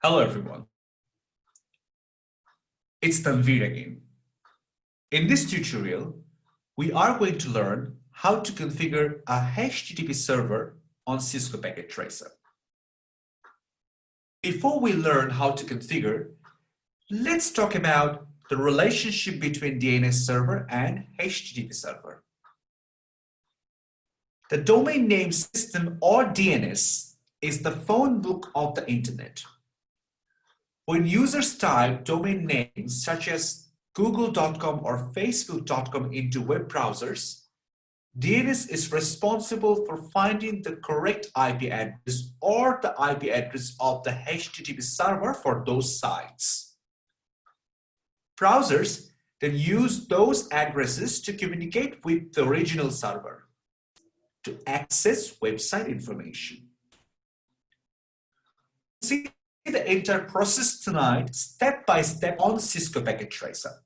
Hello everyone, it's Tanveer again. In this tutorial, we are going to learn how to configure a HTTP server on Cisco Packet Tracer. Before we learn how to configure, let's talk about the relationship between DNS server and HTTP server. The domain name system or DNS is the phone book of the internet. When users type domain names such as google.com or facebook.com into web browsers, DNS is responsible for finding the correct IP address or the IP address of the HTTP server for those sites. Browsers then use those addresses to communicate with the original server to access website information. See the entire process tonight step by step on Cisco Packet Tracer.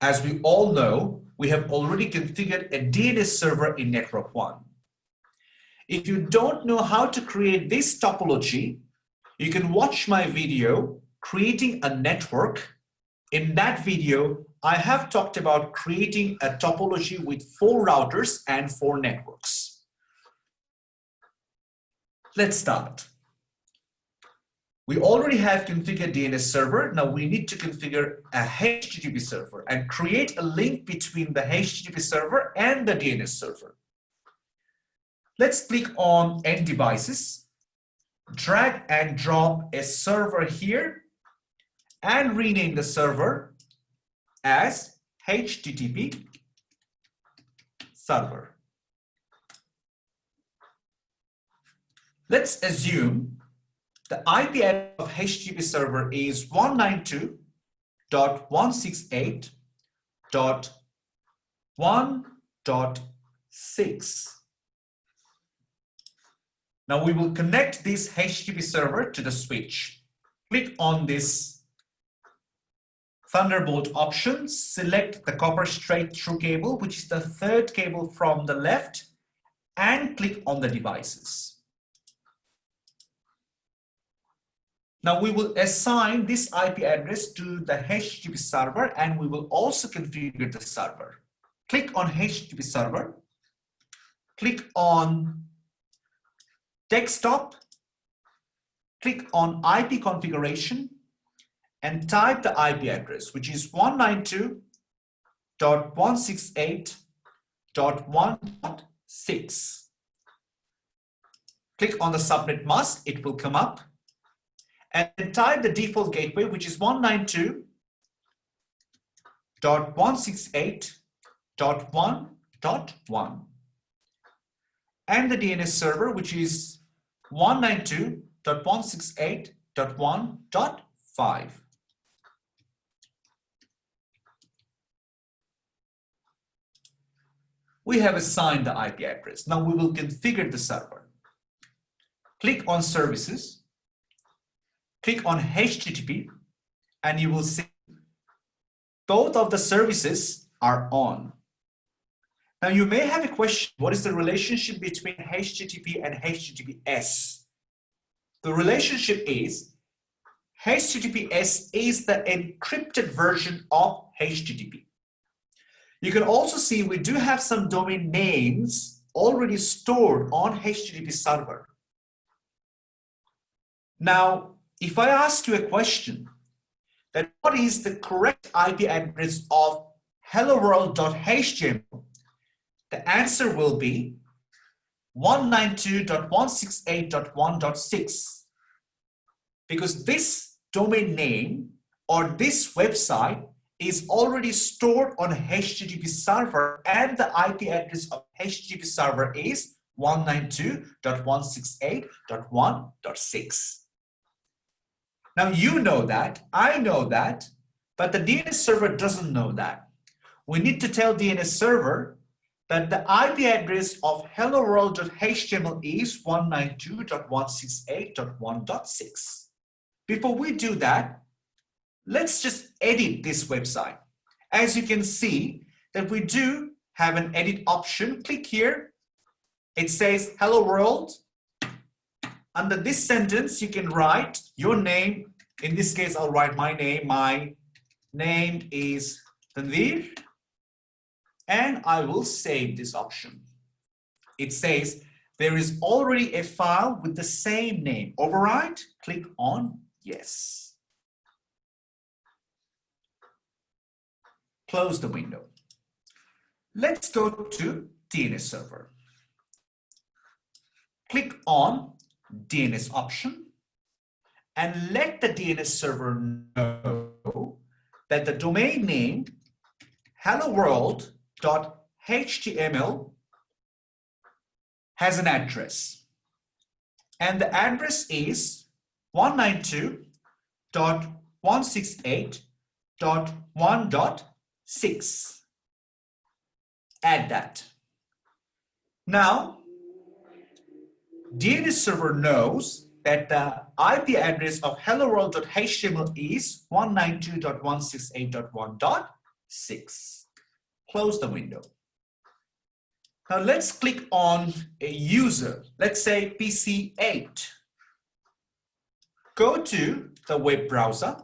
As we all know, we have already configured a DNS server in Network 1. If you don't know how to create this topology, you can watch my video, Creating a Network. In that video, I have talked about creating a topology with 4 routers and 4 networks. Let's start. We already have configured DNS server. Now we need to configure a HTTP server and create a link between the HTTP server and the DNS server. Let's click on End Devices, drag and drop a server here, and rename the server as HTTP server. Let's assume the IP address of HTTP server is 192.168.1.6. Now we will connect this HTTP server to the switch. Click on this Thunderbolt option, select the copper straight through cable, which is the 3rd cable from the left, and click on the devices. Now we will assign this IP address to the HTTP server, and we will also configure the server. Click on HTTP server, click on desktop, click on IP configuration, and type the IP address, which is 192.168.1.6. Click on the subnet mask, it will come up. And type the default gateway, which is 192.168.1.1, and the DNS server, which is 192.168.1.5. We have assigned the IP address. Now we will configure the server. Click on Services. Click on HTTP, and you will see both of the services are on. Now you may have a question, what is the relationship between HTTP and HTTPS? The relationship is HTTPS is the encrypted version of HTTP. You can also see we do have some domain names already stored on HTTP server. Now, if I ask you a question, that what is the correct IP address of helloworld.html, the answer will be 192.168.1.6, because this domain name or this website is already stored on HTTP server, and the IP address of HTTP server is 192.168.1.6. Now you know that, I know that, but the DNS server doesn't know that. We need to tell DNS server that the IP address of helloworld.html is 192.168.1.6. Before we do that, let's just edit this website. As you can see that we do have an edit option. Click here. It says hello world. under this sentence, you can write your name. In this case, I'll write my name. My name is Tanvir, and I will save this option. It says there is already a file with the same name. Override, click on yes. Close the window. Let's go to DNS server. Click on DNS option and let the DNS server know that the domain name helloworld.html has an address, and the address is 192.168.1.6. Add that. Now, DNS server knows that the IP address of helloworld.html is 192.168.1.6. Close the window. Now let's click on a user, let's say PC8. Go to the web browser,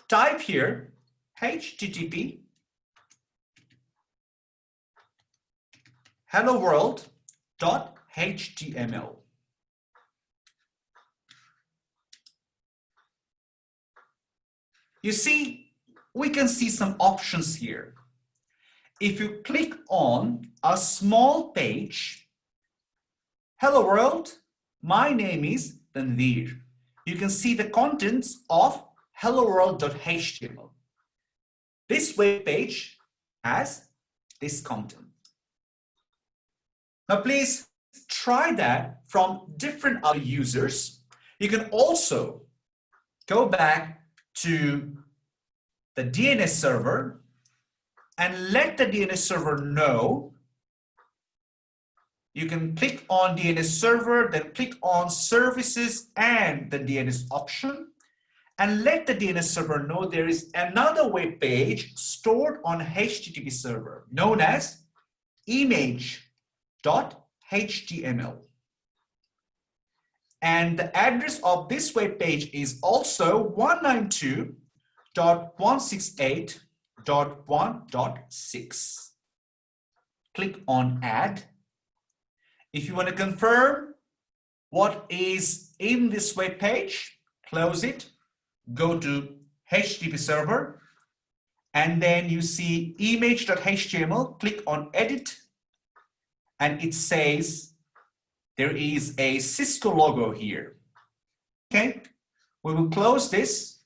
type here http helloworld.html. You see, we can see some options here. If you click on a small page, hello world, my name is Tanvir. You can see the contents of helloworld.html. This web page has this content. Now please try that from different other users. You can also go back to the DNS server and let the DNS server know. You can click on DNS server, then click on services and the DNS option, and let the DNS server know there is another web page stored on HTTP server known as image.html. And the address of this web page is also 192.168.1.6. Click on add. If you want to confirm what is in this web page, close it, go to HTTP server, and then you see image.html, click on edit, and it says there is a Cisco logo here. Okay, we will close this.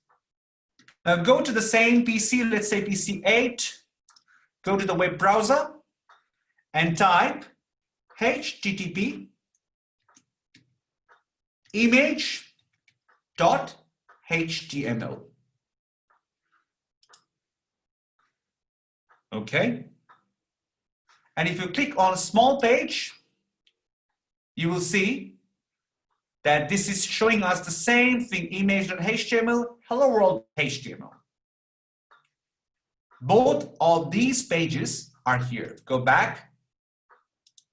Now go to the same PC, let's say PC8, go to the web browser and type http image.html. Okay. And if you click on a small page, you will see that this is showing us the same thing, image.html, hello world.html. Both of these pages are here. Go back,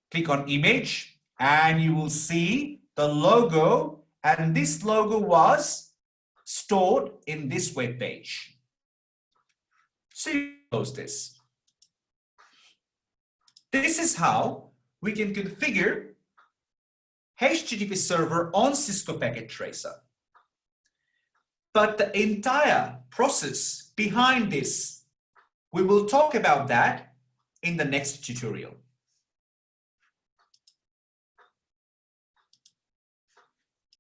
click on image, and you will see the logo, and this logo was stored in this web page. So you close this. This is how we can configure HTTP server on Cisco Packet Tracer. But the entire process behind this, we will talk about that in the next tutorial.